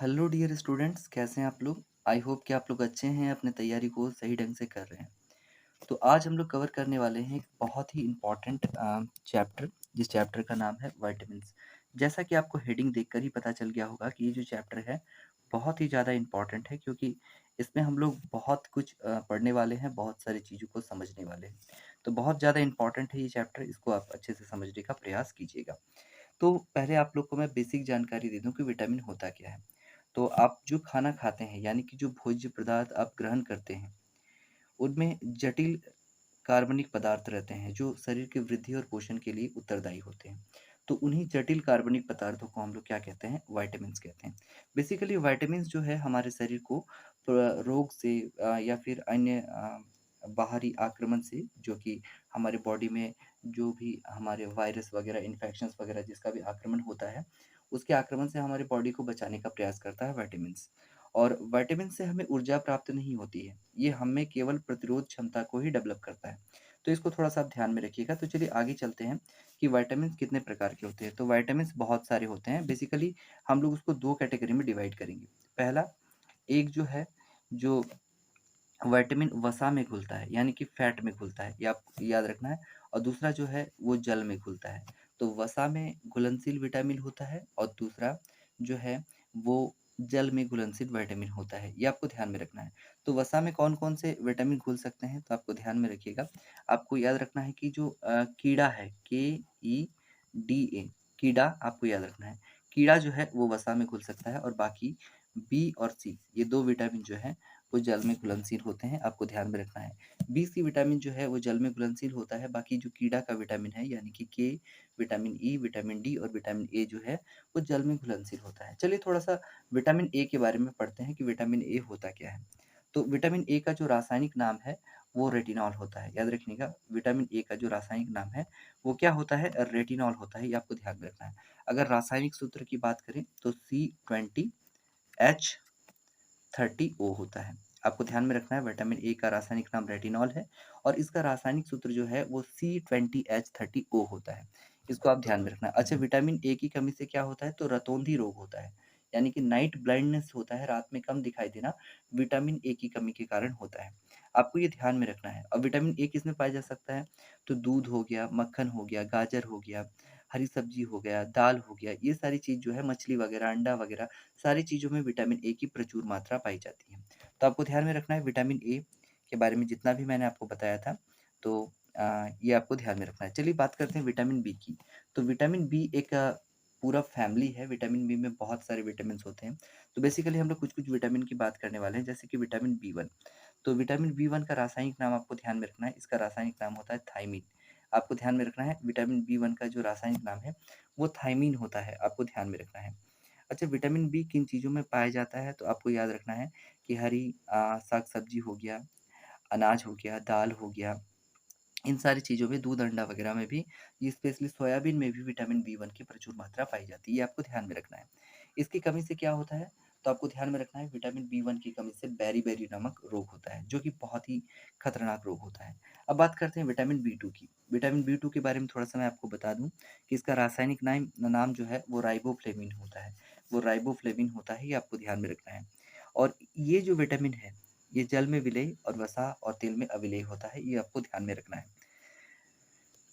Hello dear students, कैसे हैं आप लोग? आई होप कि आप लोग अच्छे हैं, अपने तैयारी को सही ढंग से कर रहे हैं। तो आज हम लोग कवर करने वाले हैं एक बहुत ही इम्पोर्टेंट चैप्टर, जिस चैप्टर का नाम है विटामिन्स। जैसा कि आपको हेडिंग देखकर ही पता चल गया होगा कि ये जो चैप्टर है बहुत ही ज़्यादा इम्पोर्टेंट है, क्योंकि इसमें हम लोग बहुत कुछ पढ़ने वाले हैं, बहुत सारी चीज़ों को समझने वाले हैं। तो बहुत ज़्यादा इम्पोर्टेंट है ये चैप्टर, इसको आप अच्छे से समझने का प्रयास कीजिएगा। तो पहले आप लोग को मैं बेसिक जानकारी दे दूं कि विटामिन होता क्या है। तो आप जो खाना खाते हैं, यानी कि जो भोज्य पदार्थ आप ग्रहण करते हैं, उनमें जटिल कार्बनिक पदार्थ रहते हैं जो शरीर की वृद्धि और पोषण के लिए उत्तरदायी होते हैं। तो उन्हीं जटिल कार्बनिक पदार्थों को हम लोग क्या कहते हैं? विटामिन्स कहते हैं। बेसिकली विटामिन्स जो है हमारे शरीर को रोग से या फिर अन्य बाहरी आक्रमण से, जो कि हमारे बॉडी में जो भी हमारे वायरस वगैरह, इन्फेक्शंस वगैरह जिसका भी आक्रमण होता है, उसके आक्रमण से हमारी बॉडी को बचाने का प्रयास करता है विटामिन्स। और विटामिन से हमें ऊर्जा प्राप्त नहीं होती है, ये हमें केवल प्रतिरोध क्षमता को ही डेवलप करता है। तो इसको थोड़ा सा आप ध्यान में रखिएगा। तो चलिए आगे चलते हैं कि विटामिन कितने प्रकार के होते हैं। तो विटामिन बहुत सारे होते हैं। बेसिकली हम लोग उसको दो कैटेगरी में डिवाइड करेंगे। पहला, एक जो है, जो विटामिन वसा में घुलता है, यानी कि फैट में घुलता है, ये आपको याद रखना है। और दूसरा जो है वो जल में घुलता है। तो वसा में घुलनशील विटामिन होता है और दूसरा जो है वो जल में घुलनशील विटामिन होता है, ये आपको ध्यान में रखना है। तो वसा में कौन कौन से विटामिन घुल सकते हैं, तो आपको ध्यान में रखिएगा। आपको याद रखना है कि जो कीड़ा है, KEDA, कीड़ा आपको याद रखना है। कीड़ा जो है वो वसा में घुल सकता है, और बाकी बी और सी, ये दो विटामिन जो है वो जल में घुलनशील होते हैं, आपको ध्यान में रखना है। बी सी विटामिन जो है वो जल में घुलनशील होता है, बाकी जो कीड़ा का विटामिन है, यानी कि के, विटामिन ई, विटामिन डी और विटामिन ए जो है वो जल में घुलनशील होता है। चलिए थोड़ा सा विटामिन ए के बारे में पढ़ते हैं कि विटामिन ए होता क्या है। तो विटामिन ए का जो रासायनिक नाम है वो रेटिनॉल होता है, याद रखिएगा। विटामिन ए का जो रासायनिक नाम है वो क्या होता है? रेटिनॉल होता है, ये आपको ध्यान में रखना है। अगर रासायनिक सूत्र की बात करें तो C20H30O होता है। आपको ध्यान में रखना है, विटामिन ए का रासायनिक नाम रेटिनॉल है और इसका रासायनिक सूत्र जो है वो C20H30O होता है। इसको आप ध्यान में रखना है। अच्छा, विटामिन ए की कमी से क्या होता है? तो रतौंधी रोग होता है, यानी कि नाइट ब्लाइंडनेस होता है, रात में कम दिखाई देना, विटामिन ए की कमी के कारण होता है। आपको ये ध्यान में रखना है। और विटामिन ए किसमें पाया जा सकता है? तो दूध हो गया, मक्खन हो गया, गाजर हो गया, हरी सब्जी हो गया, दाल हो गया, ये सारी चीज़ जो है, मछली वगैरह, अंडा वगैरह, सारी चीज़ों में विटामिन ए की प्रचुर मात्रा पाई जाती है। तो आपको ध्यान में रखना है विटामिन ए के बारे में जितना भी मैंने आपको बताया था, तो ये आपको ध्यान में रखना है। चलिए बात करते हैं विटामिन बी की। तो विटामिन बी एक पूरा फैमिली है। विटामिन बी में बहुत सारे विटामिन्स होते हैं। तो बेसिकली हम लोग कुछ-कुछ विटामिन की बात करने वाले हैं, जैसे कि विटामिन बी 1। तो विटामिन बी 1 का रासायनिक नाम आपको ध्यान में रखना है। इसका रासायनिक नाम होता है थायमीन। आपको ध्यान में रखना है, विटामिन बी 1 का जो रासायनिक नाम है वो थायमीन होता है, आपको ध्यान में रखना है। अच्छा, विटामिन बी किन चीज़ों में पाया जाता है? तो आपको याद रखना है कि हरी साग-सब्ज़ी हो गया, अनाज हो गया, दाल हो गया, इन सारी चीज़ों में, दूध, अंडा वगैरह में भी, ये स्पेशली सोयाबीन में भी विटामिन बी 1 की प्रचुर मात्रा पाई जाती है, ये आपको ध्यान में रखना है। इसकी कमी से क्या होता है? तो आपको ध्यान में रखना है, विटामिन बी 1 की कमी से बेरी-बेरी नामक रोग होता है, जो कि बहुत ही खतरनाक रोग होता है। अब बात करते हैं विटामिन बी 2 की। विटामिन बी 2 के बारे में थोड़ा-सा मैं आपको बता दूँ कि इसका रासायनिक नाम नाम जो है वो राइबोफ्लेविन होता है। वो राइबोफ्लेविन होता है, ये आपको ध्यान में रखना है। और ये जो विटामिन है, ये जल में विलेय और वसा और तेल में अविलेय होता है, ये आपको ध्यान में रखना है।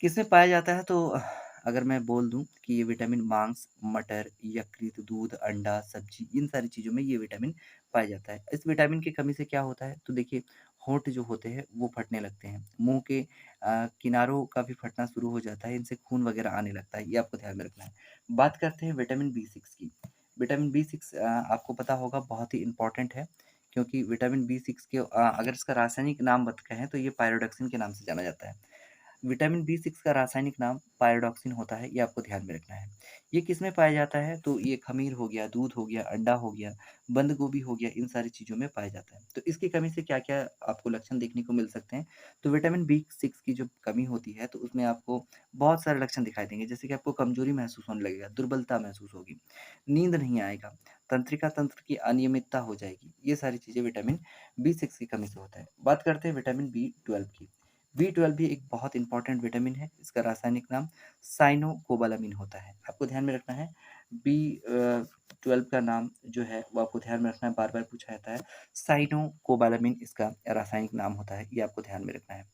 किसमें पाया जाता है? तो अगर मैं बोल दूँ कि ये विटामिन मांस, मटर, यकृत, दूध, अंडा, सब्ज़ी, इन सारी चीज़ों में ये विटामिन पाया जाता है। इस विटामिन की कमी से क्या होता है? तो देखिए, होंठ जो होते हैं वो फटने लगते हैं। मुँह के किनारों का भी फटना शुरू हो जाता है, इनसे खून वगैरह आने लगता है, ये आपको ध्यान में रखना है। बात करते हैं विटामिन बी 6 की। विटामिन बी 6 आपको पता होगा बहुत ही इम्पोर्टेंट है, क्योंकि विटामिन बी 6 के अगर इसका रासायनिक नाम कहें तो ये पायरोडक्सिन के नाम से जाना जाता है। विटामिन बी 6 का रासायनिक नाम पायरोडॉक्सिन होता है, ये आपको ध्यान में रखना है। ये किसमें पाया जाता है? तो ये खमीर हो गया, दूध हो गया, अंडा हो गया, बंद गोभी हो गया, इन सारी चीज़ों में पाया जाता है। तो इसकी कमी से क्या-क्या आपको लक्षण देखने को मिल सकते हैं? तो विटामिन बी 6 की जो कमी होती है तो उसमें आपको बहुत सारे लक्षण दिखाई देंगे, जैसे कि आपको कमज़ोरी महसूस होने लगेगा, दुर्बलता महसूस होगी, नींद नहीं आएगा, तंत्रिका तंत्र की अनियमितता हो जाएगी। ये सारी चीज़ें विटामिन बी 6 की कमी से होता है। बात करते हैं विटामिन बी 12 की। बी 12 भी एक बहुत इंपॉर्टेंट विटामिन है। इसका रासायनिक नाम साइनोकोबालामिन होता है। आपको ध्यान में रखना है, बी B12 का नाम जो है वो आपको ध्यान में रखना है, बार-बार पूछा जाता है। साइनोकोबालामिन इसका रासायनिक नाम होता है, ये आपको ध्यान में रखना है।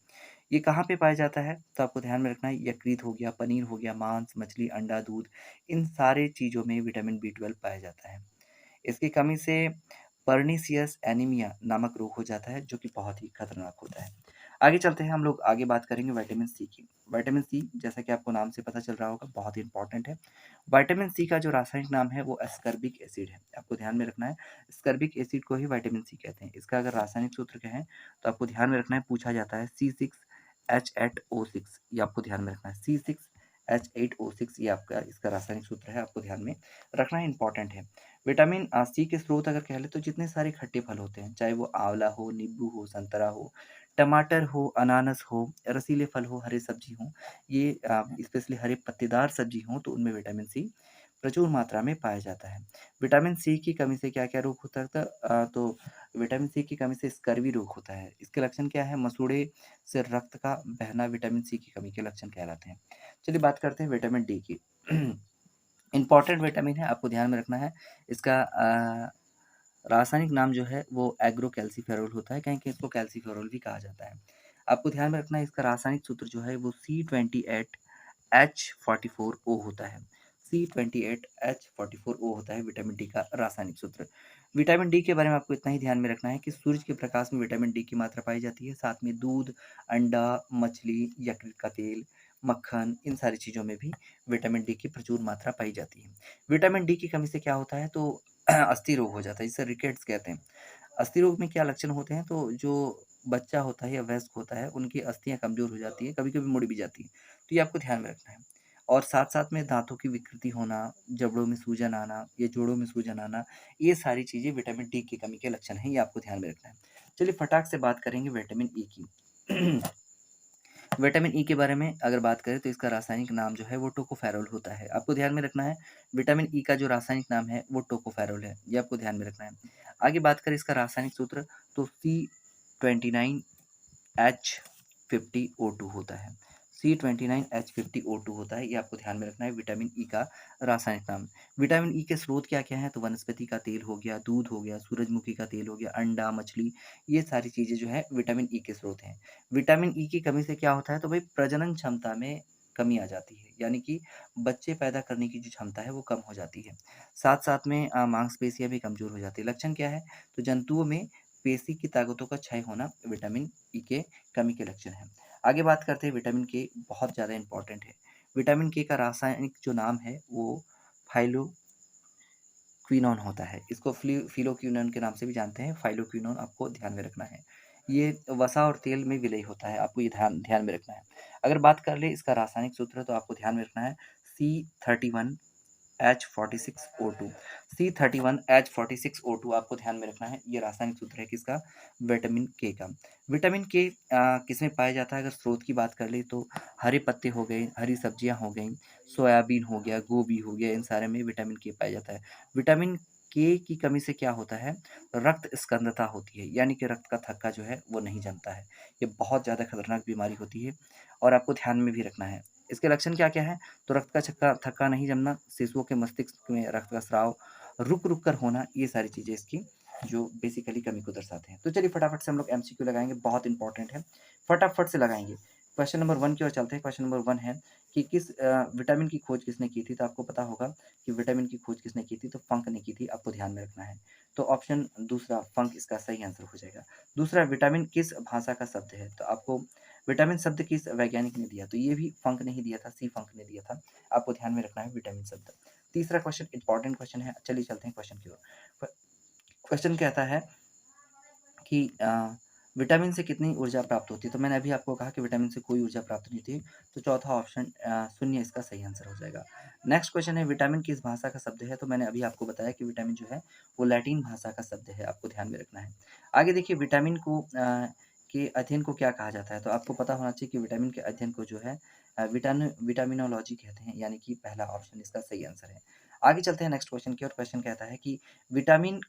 ये कहाँ पे पाया जाता है? तो आपको ध्यान में रखना है यकृत हो गया, पनीर हो गया, मांस, मछली, अंडा, दूध, इन सारे चीज़ों में विटामिन B12 पाया जाता है। इसकी कमी से पर्नीसियस एनीमिया नामक रोग हो जाता है, जो कि बहुत ही खतरनाक होता है। आगे चलते हैं, हम लोग आगे बात करेंगे विटामिन सी की। विटामिन सी, जैसा कि आपको नाम से पता चल रहा होगा, बहुत ही इंपॉर्टेंट है। विटामिन सी का जो रासायनिक नाम है वो एस्कर्बिक एसिड है, आपको ध्यान में रखना है। एस्कर्बिक एसिड को ही विटामिन सी कहते हैं। इसका अगर रासायनिक सूत्र कहें तो आपको ध्यान में रखना है, पूछा जाता है C6H8O6, ये आपको ध्यान में रखना है। C6H8O6 ये आपका इसका रासायनिक सूत्र है, आपको ध्यान में रखना है, इंपॉर्टेंट है। विटामिन सी के स्रोत अगर कह लें तो जितने सारे खट्टे फल होते हैं, चाहे वो आंवला हो, नींबू हो, संतरा हो, टमाटर हो, अनानास हो, रसीले फल हो, हरी सब्जी हो, ये स्पेशली हरे पत्तेदार सब्जी हो, तो उनमें विटामिन सी प्रचुर मात्रा में पाया जाता है। विटामिन सी की कमी से क्या-क्या रोग होता था? तो विटामिन सी की कमी से स्कर्वी रोग होता है। इसके लक्षण क्या है? मसूड़े से रक्त का बहना विटामिन सी की कमी के लक्षण कहलाते हैं। चलिए बात करते हैं विटामिन डी की। इम्पॉर्टेंट विटामिन है, आपको ध्यान में रखना है। इसका रासायनिक नाम जो है वो एग्रोकैल्सीफेरॉल होता है, कहीं-कहीं इसको कैल्सीफेरॉल भी कहा जाता है। आपको ध्यान में रखना है, इसका रासायनिक सूत्र जो है वो C28H44O होता है। C28H44O होता है विटामिन डी का रासायनिक सूत्र। विटामिन डी के बारे में आपको इतना ही ध्यान में रखना है कि सूरज के प्रकाश में विटामिन डी की मात्रा पाई जाती है, साथ में दूध, अंडा, मछली, यकृत का तेल, मक्खन, इन सारी चीज़ों में भी विटामिन डी की प्रचुर मात्रा पाई जाती है। विटामिन डी की कमी से क्या होता है? तो अस्थि रोग हो जाता है, जिसे रिकेट्स कहते हैं। अस्थि रोग में क्या लक्षण होते हैं? तो जो बच्चा होता है या वयस्क होता है, उनकी अस्थियाँ कमज़ोर हो जाती हैं, कभी-कभी मुड़ भी जाती हैं। तो ये आपको ध्यान में रखना है। और साथ-साथ में दाँतों की विकृति होना, जबड़ों में सूजन आना या जोड़ों में सूजन आना, ये सारी चीज़ें विटामिन डी की कमी के लक्षण हैं, ये आपको ध्यान में रखना है। चलिए फटाक से बात करेंगे विटामिन ई की। विटामिन ई के बारे में अगर बात करें तो इसका रासायनिक नाम जो है वो टोकोफेरोल होता है। आपको ध्यान में रखना है, विटामिन ई का जो रासायनिक नाम है वो टोकोफेरोल है, ये आपको ध्यान में रखना है। आगे बात करें इसका रासायनिक सूत्र, तो C29H50O2 होता है। C29H50O2 होता है, ये आपको ध्यान में रखना है विटामिन ई का रासायनिक नाम। विटामिन ई के स्रोत क्या-क्या हैं? तो वनस्पति का तेल हो गया, दूध हो गया, सूरजमुखी का तेल हो गया, अंडा, मछली, ये सारी चीज़ें जो है विटामिन ई के स्रोत हैं। विटामिन ई की कमी से क्या होता है? तो भाई प्रजनन क्षमता में कमी आ जाती है, यानी कि बच्चे पैदा करने की जो क्षमता है वो कम हो जाती है। साथ-साथ में मांसपेशियाँ भी कमज़ोर हो जाती है। लक्षण क्या है? तो जंतुओं में पेशी की ताकतों का क्षय होना विटामिन ई के कमी के लक्षण हैं। आगे बात करते हैं विटामिन के, बहुत ज़्यादा इम्पोर्टेंट है। विटामिन के का रासायनिक जो नाम है वो फाइलोक्विनोन होता है। इसको फिलोक्विनोन के नाम से भी जानते हैं, फाइलोक्विनोन आपको ध्यान में रखना है। ये वसा और तेल में विलय होता है, आपको ये ध्यान ध्यान में रखना है। अगर बात कर लें इसका रासायनिक सूत्र, तो आपको ध्यान में रखना है C31H46O2। C31H46O2 आपको ध्यान में रखना है, ये रासायनिक सूत्र है किसका? विटामिन के का। विटामिन के किसमें पाया जाता है? अगर स्रोत की बात कर ले तो हरे पत्ते हो गए, हरी सब्जियां हो गई, सोयाबीन हो गया, गोभी हो गया, इन सारे में विटामिन के पाया जाता है। विटामिन के की कमी से क्या होता है? रक्त स्कंदता होती है, यानी कि रक्त का थक्का जो है वो नहीं जमता है। ये बहुत ज़्यादा खतरनाक बीमारी होती है और आपको ध्यान में भी रखना है। इसके लक्षण क्या क्या है? तो रक्त का छक्का थक्का नहीं जमना, शिशुओं के मस्तिष्क में रक्त का स्राव रुक-रुक कर होना, ये सारी चीज़ें इसकी जो बेसिकली कमी को दर्शाते हैं। तो चलिए फटाफट से हम लोग एमसीक्यू लगाएँगे, बहुत इंपॉर्टेंट है। फटाफट से लगाएँगे। क्वेश्चन नंबर 1 की ओर चलते हैं। क्वेश्चन नंबर 1 है कि किस विटामिन की खोज किसने की थी? तो आपको पता होगा कि विटामिन की खोज किसने की थी? तो फंक ने की थी, आपको ध्यान में रखना है। तो ऑप्शन दूसरा फंक इसका सही आंसर हो जाएगा। दूसरा, विटामिन किस भाषा का शब्द है? तो आपको विटामिन शब्द किस वैज्ञानिक ने दिया? तो ये भी फंक ने ही दिया था, सी फंक ने दिया था। आपको ध्यान में रखना है विटामिन शब्द। तीसरा क्वेश्चन इंपॉर्टेंट क्वेश्चन है, चलिए चलते हैं क्वेश्चन की ओर। क्वेश्चन कहता है कि विटामिन से कितनी ऊर्जा प्राप्त होती है? तो मैंने अभी आपको कहा कि विटामिन से कोई ऊर्जा प्राप्त नहीं होती, तो चौथा ऑप्शन शून्य इसका सही आंसर हो जाएगा। नेक्स्ट क्वेश्चन है, विटामिन किस भाषा का शब्द है? तो मैंने अभी आपको बताया कि विटामिन जो है वो लैटिन भाषा का शब्द है, आपको ध्यान में रखना है। आगे देखिए, विटामिन को के अध्ययन को क्या कहा जाता है? तो आपको पता होना चाहिए कि विटामिन के अध्ययन को जो है विटामिनोलॉजी कहते हैं, यानी कि पहला ऑप्शन इसका सही आंसर है। आगे चलते हैं नेक्स्ट क्वेश्चन की ओर। क्वेश्चन कहता है कि विटामिन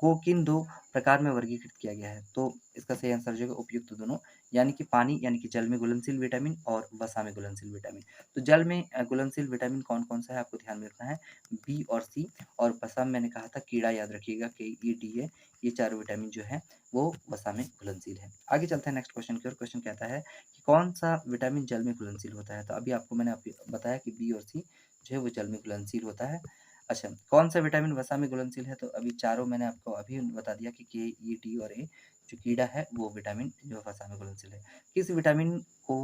को किन 2 प्रकार में वर्गीकृत किया गया है? तो इसका सही आंसर हो जाएगा उपयुक्त दोनों, यानी कि पानी यानी कि जल में घुलनशील विटामिन और वसा में घुलनशील विटामिन। तो जल में घुलनशील विटामिन कौन-कौन सा है आपको ध्यान में रखना है, बी और सी, और वसा में मैंने कहा था कीड़ा, याद रखिएगा KEDA, ये चारों विटामिन जो है वो वसा में घुलनशील है। आगे चलते हैं नेक्स्ट क्वेश्चन की ओर। क्वेश्चन कहता है कि कौन-सा विटामिन जल में घुलनशील होता है? तो अभी आपको मैंने अभी बताया कि बी और सी जो है वो जल में घुलनशील होता है। अच्छा, कौन-सा विटामिन वसा में घुलनशील है? तो अभी चारों मैंने आपको अभी बता दिया कि के, ई, डी और ए, जो कीड़ा है वो विटामिन जो वसा में घुलनशील है। किस विटामिन को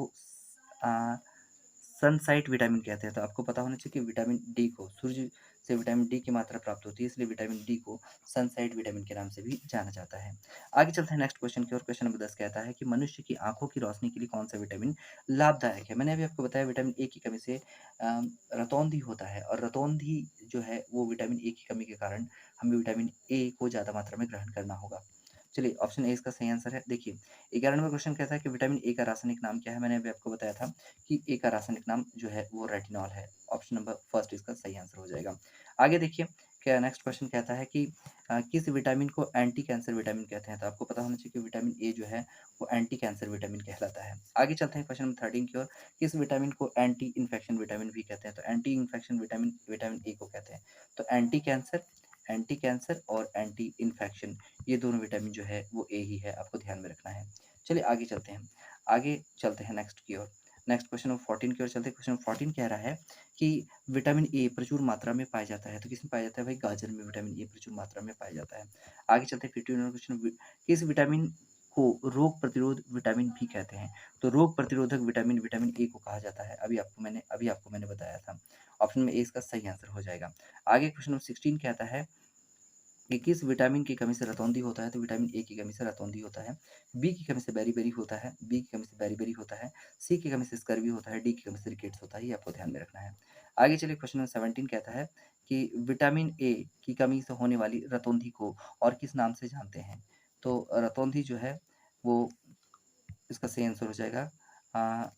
अ, सनसाइट विटामिन कहते हैं? तो आपको पता होना चाहिए कि विटामिन डी को सूर्य से विटामिन डी की मात्रा प्राप्त होती है, इसलिए विटामिन डी को सनसाइट विटामिन के नाम से भी जाना जाता है। आगे चलते हैं नेक्स्ट क्वेश्चन की ओर। क्वेश्चन नंबर 10 कहता है कि मनुष्य की आँखों की रोशनी के लिए कौन-सा विटामिन लाभदायक है? मैंने अभी आपको बताया विटामिन ए की कमी से रतौंधी होता है, और रतौंधी जो है वो विटामिन ए की कमी के कारण हमें विटामिन ए को ज़्यादा मात्रा में ग्रहण करना होगा। चलिए, ऑप्शन ए इसका सही आंसर है। देखिए, 11वां नंबर क्वेश्चन कहता है कि विटामिन ए का रासायनिक नाम क्या है? मैंने अभी आपको बताया था कि ए का रासायनिक नाम जो है वो रेटिनॉल है। ऑप्शन नंबर फर्स्ट इसका सही आंसर हो जाएगा। आगे देखिए, क्या नेक्स्ट क्वेश्चन कहता है कि किस विटामिन को एंटी कैंसर विटामिन कहते हैं? तो आपको पता होना चाहिए कि विटामिन ए जो है वो एंटी कैंसर विटामिन कहलाता है। आगे चलते हैं क्वेश्चन नंबर 13 की ओर। किस विटामिन को एंटी इन्फेक्शन विटामिन भी कहते हैं? तो anti infection vitamin vitamin A को कहते हैं। तो एंटी कैंसर और एंटी इन्फेक्शन, ये दोनों विटामिन जो है वो ए ही है, आपको ध्यान में रखना है। चलिए आगे चलते हैं। आगे चलते हैं नेक्स्ट की ओर। नेक्स्ट क्वेश्चन नंबर 14 की ओर चलते हैं। क्वेश्चन नंबर 14 कह रहा है कि विटामिन ए प्रचुर मात्रा में पाया जाता है। तो किसमें पाया जाता है भाई? गाजर में विटामिन ए प्रचुर मात्रा में पाया जाता है। आगे चलते हैं 15 नंबर क्वेश्चन। किस विटामिन को रोग प्रतिरोध विटामिन भी कहते हैं? तो रोग प्रतिरोधक विटामिन विटामिन ए को कहा जाता है। अभी आपको मैंने बताया था। ऑप्शन में ए इसका सही आंसर हो जाएगा। आगे क्वेश्चन नंबर 16 कहता है कि किस विटामिन की कमी से रतौंधी होता है? तो विटामिन ए की कमी से रतौंधी होता है। बी की कमी से बेरी-बेरी होता है। बी की कमी से बेरी-बेरी होता है। सी की कमी से स्कर्वी होता है। डी की कमी से रिकेट्स होता है। ये आपको ध्यान में रखना है। आगे चलिए, क्वेश्चन नंबर 17 कहता है कि विटामिन ए की कमी से होने वाली रतौंधी को और किस नाम से जानते हैं? तो रतौंधी जो है वो इसका सही आंसर हो जाएगा अ,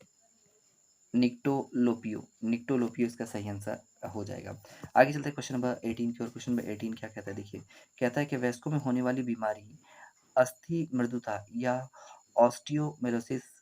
निक्टोलोपियो इसका सही आंसर हो जाएगा। आगे चलते हैं क्वेश्चन नंबर 18 की ओर। क्वेश्चन नंबर 18 क्या कहता है देखिए, कहता है कि वयस्कों में होने वाली बीमारी अस्थि मृदुता या ऑस्टियोमेलोसिस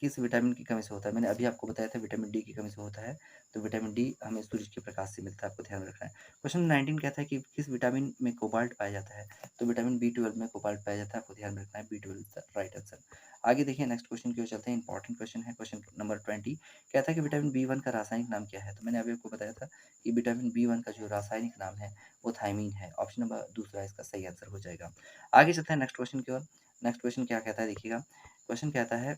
किस विटामिन की कमी से होता है? मैंने अभी आपको बताया था विटामिन डी की कमी से होता है। तो विटामिन डी हमें सूरज के प्रकाश से मिलता है, आपको ध्यान में रखना है। क्वेश्चन 19 कहता है कि किस विटामिन में कोबाल्ट पाया जाता है? तो विटामिन बी 12 में कोबाल्ट पाया जाता है, आपको ध्यान में रखना है। B 12 is the right answer. आगे देखिए, नेक्स्ट क्वेश्चन की ओर चलते हैं। इंपॉर्टेंट क्वेश्चन है। क्वेश्चन नंबर 20 कहता है कि विटामिन बी 1 का रासायनिक नाम क्या है? तो मैंने अभी आपको बताया था कि विटामिन बी 1 का जो रासायनिक नाम है वो थायमीन है। ऑप्शन नंबर दूसरा इसका सही आंसर हो जाएगा। आगे चलते हैं नेक्स्ट क्वेश्चन की ओर। नेक्स्ट क्वेश्चन क्या कहता है देखिएगा। क्वेश्चन कहता है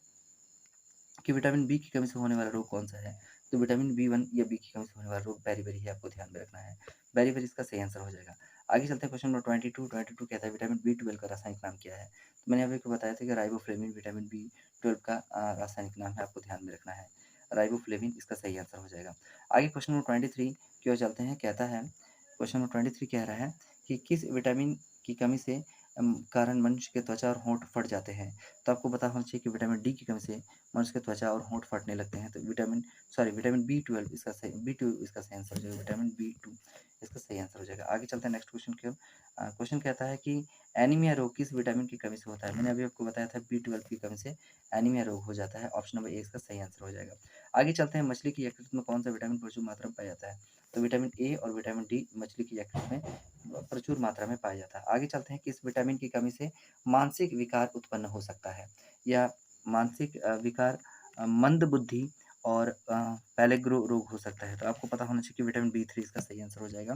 कि विटामिन बी की कमी से होने वाला रोग कौन-सा है? तो विटामिन बी 1 या बी की कमी से होने वाला रोग बेरी-बेरी है, आपको ध्यान में रखना है। बेरी-बेरी इसका सही आंसर हो जाएगा। आगे चलते हैं क्वेश्चन नंबर 22 कहता है विटामिन बी 12 का रासायनिक नाम क्या है? तो मैंने अभी आपको बताया था कि राइबोफ्लेविन विटामिन बी 12 का रासायनिक नाम है, आपको ध्यान में रखना है। राइबोफ्लेविन इसका सही आंसर हो जाएगा। आगे क्वेश्चन नंबर 23 की ओर चलते हैं। कहता है क्वेश्चन नंबर 23 कह रहा है कि किस विटामिन की कमी से कारण मनुष्य के त्वचा और होंठ फट जाते हैं? तो आपको पता होना चाहिए कि विटामिन डी की कमी से मनुष्य के त्वचा और होंठ फटने लगते हैं। तो विटामिन बी 12 इसका सही बी 2 इसका सही आंसर हो जाएगा। विटामिन बी 2 इसका सही आंसर हो जाएगा। आगे चलते हैं नेक्स्ट क्वेश्चन की ओर। क्वेश्चन कहता है कि एनीमिया रोग किस विटामिन की कमी से होता है? मैंने अभी आपको बताया था बी 12 की कमी से एनीमिया रोग हो जाता है। ऑप्शन नंबर ए इसका सही आंसर हो जाएगा। आगे चलते हैं, मछली की यकृत में कौन सा विटामिन प्रचुर मात्रा में पाया जाता है? तो विटामिन ए और विटामिन डी मछली की यकृत में प्रचुर मात्रा में पाया जाता है। आगे चलते हैं, किस विटामिन की कमी से मानसिक विकार उत्पन्न हो सकता है? या मानसिक विकार मंदबुद्धि और पेलेग्रो रोग हो सकता है। तो आपको पता होना चाहिए कि विटामिन बी 3 इसका सही आंसर हो जाएगा।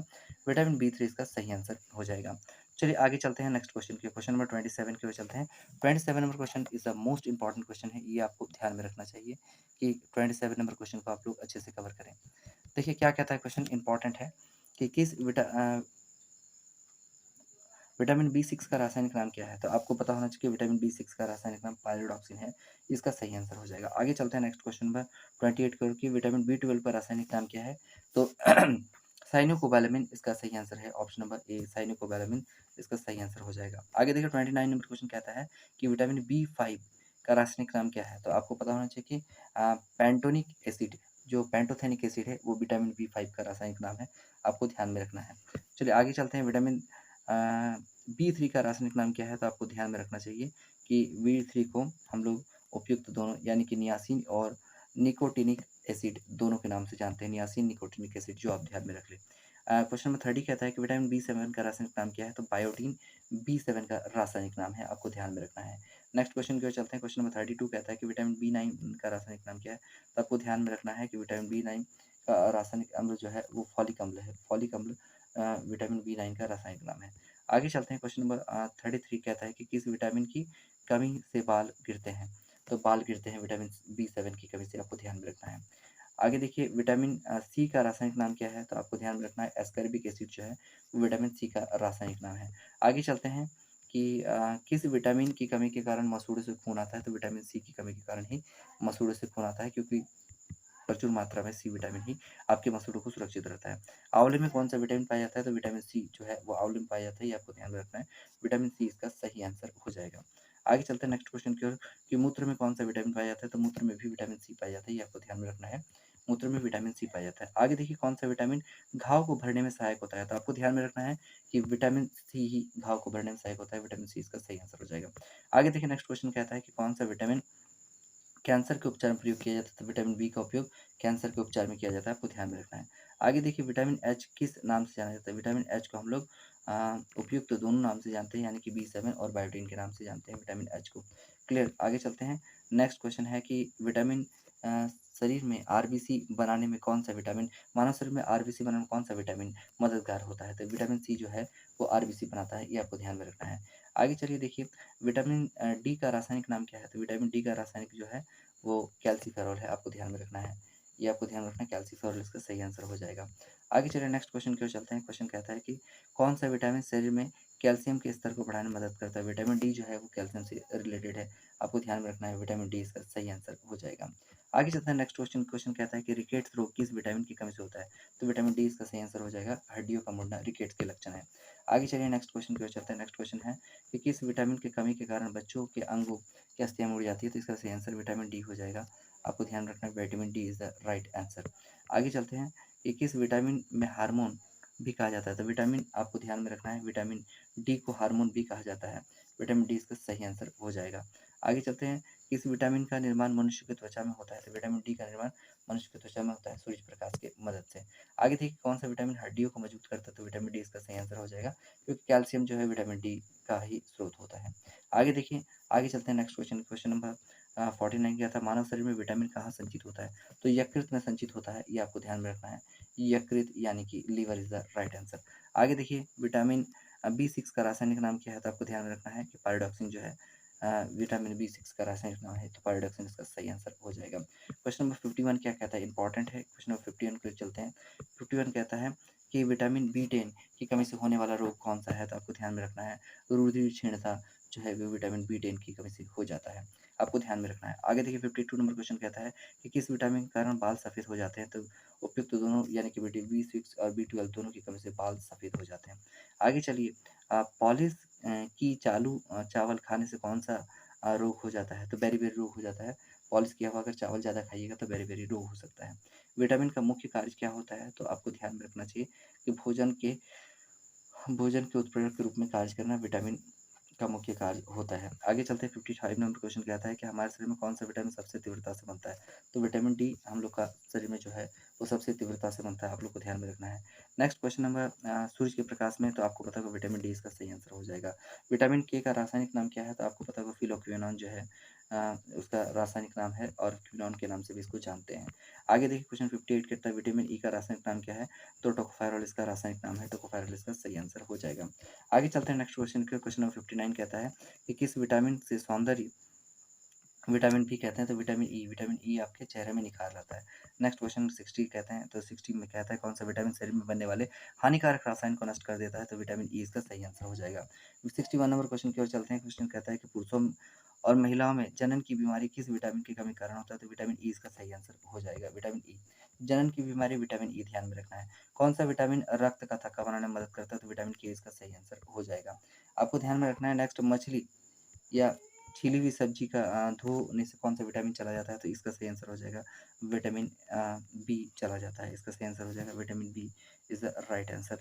विटामिन बी 3 इसका सही आंसर हो जाएगा। चलिए आगे चलते हैं नेक्स्ट क्वेश्चन की। क्वेश्चन नंबर 27 की ओर चलते हैं। 27 number question is the most important question है। ये आपको ध्यान में रखना चाहिए कि 27 नंबर क्वेश्चन को आप लोग अच्छे से कवर करें। देखिए क्या कहता है क्वेश्चन, इंपॉर्टेंट है कि विटामिन बी 6 का रासायनिक नाम क्या है? तो आपको पता होना चाहिए कि विटामिन बी 6 का रासायनिक नाम पायरोडॉक्सिन है। इसका सही आंसर हो जाएगा। आगे चलते हैं नेक्स्ट क्वेश्चन पर। 28 की ओर की विटामिन बी 12 का रासायनिक नाम क्या है? तो साइनोकोबालामिन इसका सही आंसर है। ऑप्शन नंबर ए साइनोकोबालामिन इसका सही आंसर हो जाएगा। आगे देखिए 29 नंबर क्वेश्चन कहता है कि विटामिन बी 5 का रासायनिक नाम क्या है? तो आपको पता होना चाहिए कि पेंटोनिक एसिड, जो पेंटोथेनिक एसिड है वो विटामिन बी 5 का रासायनिक नाम है, आपको ध्यान में रखना है। चलिए आगे चलते हैं। विटामिन बी3 का रासायनिक नाम क्या है? तो आपको ध्यान में रखना चाहिए कि बी3 को हम लोग उपयुक्त दोनों यानी कि नियासिन और निकोटिनिक एसिड दोनों के नाम से जानते हैं। नियासिन, निकोटिनिक एसिड जो आप ध्यान में रख लें। क्वेश्चन नंबर 30 कहता है कि विटामिन बी7 का रासायनिक नाम क्या है? तो बायोटीन बी7 का रासायनिक नाम है, आपको ध्यान में रखना है। नेक्स्ट क्वेश्चन की ओर चलते हैं। क्वेश्चन नंबर 32 कहता है कि विटामिन बी9 का रासायनिक नाम क्या है? तो आपको ध्यान में रखना है कि विटामिन बी9 का रासायनिक अम्ल जो है वो फॉलिक अम्ल है। फॉलिक अम्ल विटामिन बी9 का रासायनिक नाम है। आगे चलते हैं। क्वेश्चन नंबर 33 कहता है कि किस विटामिन की कमी से बाल गिरते हैं? तो बाल गिरते हैं विटामिन बी7 की कमी से, आपको ध्यान में रखना है। आगे देखिए विटामिन सी का रासायनिक नाम क्या है? तो आपको ध्यान में रखना है एस्कॉर्बिक एसिड जो है वो विटामिन सी का रासायनिक नाम है। आगे चलते हैं कि किस विटामिन की कमी के कारण मसूड़ों से खून आता है? तो विटामिन सी की कमी के कारण ही मसूड़ों से खून आता है, क्योंकि प्रचुर मात्रा में सी विटामिन ही आपके मसूड़ों को सुरक्षित रखता है। आंवले में कौन-सा विटामिन पाया जाता है? तो विटामिन सी जो है वो आंवले में पाया जाता है, ये आपको ध्यान में रखना है। विटामिन सी इसका सही आंसर हो जाएगा। आगे चलते हैं नेक्स्ट क्वेश्चन की ओर कि मूत्र में कौन-सा विटामिन पाया जाता है? तो मूत्र में भी विटामिन सी पाया जाता है, ये आपको ध्यान में रखना है। मूत्र में विटामिन सी पाया जाता है। आगे देखिए कौन-सा विटामिन घाव को भरने में सहायक होता है? तो आपको ध्यान में रखना है कि विटामिन सी ही घाव को भरने में सहायक होता है, विटामिन सी इसका सही आंसर हो जाएगा। आगे देखिए नेक्स्ट क्वेश्चन कहता है कि कौन-सा विटामिन कैंसर के उपचार में प्रयोग किया जाता है? तो विटामिन बी का उपयोग कैंसर के उपचार में किया जाता है, आपको ध्यान में रखना है। आगे देखिए विटामिन एच किस नाम से जाना जाता है? विटामिन एच को हम लोग उपयुक्त दोनों नाम से जानते हैं, यानी कि बी7 और बायोटीन के नाम से जानते हैं विटामिन एच को। क्लियर? आगे चलते हैं। नेक्स्ट क्वेश्चन है कि विटामिन अ, शरीर में आरबीसी बनाने में कौन-सा विटामिन मानव शरीर में आरबीसी बनाने में कौन-सा विटामिन मददगार होता है? तो विटामिन सी जो है वो आरबीसी बनाता है, ये आपको ध्यान में रखना है। आगे चलिए देखिए विटामिन डी का रासायनिक नाम क्या है? तो विटामिन डी का रासायनिक जो है वो कैल्सीफेरॉल है, आपको ध्यान में रखना है। ये आपको ध्यान में रखना है, कैल्सीफेरॉल इसका सही आंसर हो जाएगा। आगे चलिए नेक्स्ट क्वेश्चन की ओर चलते हैं। क्वेश्चन कहता है कि कौन-सा विटामिन शरीर में कैल्शियम के स्तर को बढ़ाने में मदद करता है? विटामिन डी जो है वो कैल्शियम से रिलेटेड है, आपको ध्यान में रखना है, विटामिन डी इसका सही आंसर हो जाएगा। आगे चलते हैं नेक्स्ट क्वेश्चन क्वेश्चन कहता है कि रिकेट्स रोग किस विटामिन की कमी से होता है? तो विटामिन डी इसका सही आंसर हो जाएगा, हड्डियों का मुड़ना रिकेट्स के लक्षण है। आगे चलिए नेक्स्ट क्वेश्चन की ओर चलते हैं। नेक्स्ट क्वेश्चन है कि किस विटामिन की कमी के कारण बच्चों के अंगों की अस्थियाँ मुड़ जाती है? तो इसका सही आंसर विटामिन डी हो जाएगा। आपको ध्यान रखना है vitamin D is the right answer. आगे चलते हैं कि किस विटामिन में हार्मोन भी कहा जाता है? तो विटामिन आपको ध्यान में रखना है विटामिन डी को हार्मोन भी कहा जाता है। विटामिन डी इसका सही आंसर हो जाएगा। आगे चलते हैं, किस विटामिन का निर्माण मनुष्य की त्वचा में होता है? तो विटामिन डी का निर्माण मनुष्य की त्वचा में होता है सूर्य प्रकाश की मदद से। आगे देखिए कौन-सा विटामिन हड्डियों को मजबूत करता है? तो विटामिन डी इसका सही आंसर हो जाएगा, क्योंकि कैल्शियम जो है विटामिन डी का ही स्रोत होता है। आगे देखिए, आगे चलते हैं नेक्स्ट क्वेश्चन क्वेश्चन नंबर 49 क्या था? मानव शरीर में विटामिन कहाँ संचित होता है? तो यकृत में संचित होता है, ये आपको ध्यान में रखना है। यकृत यानी कि liver is the right answer. आगे देखिए विटामिन बी6 का रासायनिक नाम क्या है? तो आपको ध्यान में रखना है कि पायरोडॉक्सिन जो है विटामिन बी6 का रासायनिक नाम है, तो पायरोडॉक्सिन इसका सही आंसर हो जाएगा। क्वेश्चन नंबर 51 क्या कहता है? इंपॉर्टेंट है। क्वेश्चन नंबर 51 पे चलते हैं। 51 कहता है कि विटामिन बी10 की कमी से होने वाला रोग कौन-सा है? तो आपको ध्यान में रखना है रुधिर क्षीणता जो है वो विटामिन बी10 की कमी से हो जाता है, आपको ध्यान में रखना है। आगे देखिए 52 नंबर क्वेश्चन कहता है कि किस विटामिन के कारण बाल सफ़ेद हो जाते हैं? तो उपयुक्त दोनों यानी कि विटामिन बी6 और बी12 दोनों की कमी से बाल सफ़ेद हो जाते हैं। आगे चलिए पॉलिश की चावल खाने से कौन-सा रोग हो जाता है? तो बेरी-बेरी रोग हो जाता है। पॉलिश किया हुआ अगर चावल ज़्यादा खाइएगा तो बेरी-बेरी रोग हो सकता है। विटामिन का मुख्य कार्य क्या होता है? तो आपको ध्यान में रखना चाहिए कि भोजन के उत्प्रेरक के रूप में कार्य करना विटामिन का मुख्य कार्य होता है। आगे चलते हैं 55 नंबर क्वेश्चन कहता है कि हमारे शरीर में कौन-सा विटामिन सबसे तीव्रता से बनता है? तो विटामिन डी हम लोग का शरीर में जो है वो सबसे तीव्रता से बनता है, आप लोग को ध्यान में रखना है। नेक्स्ट क्वेश्चन नंबर सूरज के प्रकाश में, तो आपको पता होगा विटामिन डी इसका सही आंसर हो जाएगा। विटामिन के का रासायनिक नाम क्या है? तो आपको पता होगा फिलोक्विनोन जो है उसका रासायनिक नाम है और क्विनोन के नाम से भी इसको जानते हैं। आगे देखिए क्वेश्चन 58 कहता है विटामिन ई का रासायनिक नाम क्या है? तो टोकोफेरॉल इसका रासायनिक नाम है, टोकोफेरॉल इसका सही आंसर हो जाएगा। आगे चलते हैं नेक्स्ट क्वेश्चन के क्वेश्चन नंबर 59 कहता है कि किस विटामिन से सौंदर्य विटामिन बी कहते हैं? तो विटामिन ई आपके चेहरे में निखार लाता है। नेक्स्ट क्वेश्चन 60 कहते हैं, तो 60 में कहता है कौन सा विटामिन शरीर में बनने वाले हानिकारक रसायन को नष्ट कर देता है? तो विटामिन ई इसका सही आंसर हो जाएगा। 61 नंबर क्वेश्चन की ओर चलते हैं। क्वेश्चन कहता है कि पुरुषों और महिलाओं में जनन की बीमारी किस विटामिन की कमी के कारण होता है? तो विटामिन ई इसका सही आंसर हो जाएगा, विटामिन ई। जनन की बीमारी विटामिन ई ध्यान में रखना है। कौन सा विटामिन रक्त का थक्का बनाने में मदद करता है? तो विटामिन के इसका सही आंसर हो जाएगा। आपको ध्यान में रखना है। नेक्स्ट मछली या छिली हुई सब्जी का धोने से कौन-सा विटामिन चला जाता है? तो इसका सही आंसर हो जाएगा विटामिन बी चला जाता है। इसका सही आंसर हो जाएगा vitamin B is the right answer.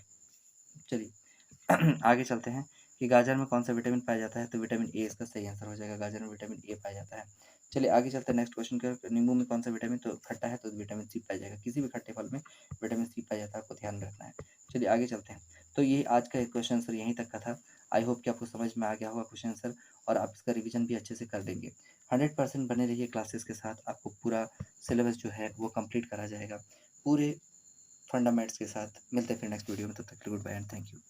चलिए आगे चलते हैं। कि गाजर में कौन-सा विटामिन पाया जाता है? तो विटामिन ए इसका सही आंसर हो जाएगा, गाजर में विटामिन ए पाया जाता है। चलिए आगे चलते हैं नेक्स्ट क्वेश्चन की ओर। नींबू में कौन-सा विटामिन तो खट्टा है तो विटामिन सी पाया जाएगा, किसी भी खट्टे फल में विटामिन सी पाया जाता है, आपको ध्यान रखना है। चलिए आगे चलते हैं। तो ये आज का क्वेश्चन आंसर यहीं तक का था। आई होप कि आपको समझ में आ गया होगा क्वेश्चन आंसर और आप इसका रिवीजन भी अच्छे से कर लेंगे। 100% बने रहिए क्लासेस के साथ, आपको पूरा सिलेबस जो है वो कंप्लीट करा जाएगा, पूरे फंडामेंट्स के साथ। मिलते हैं फिर नेक्स्ट वीडियो में, तब तक के लिए good bye and thank you.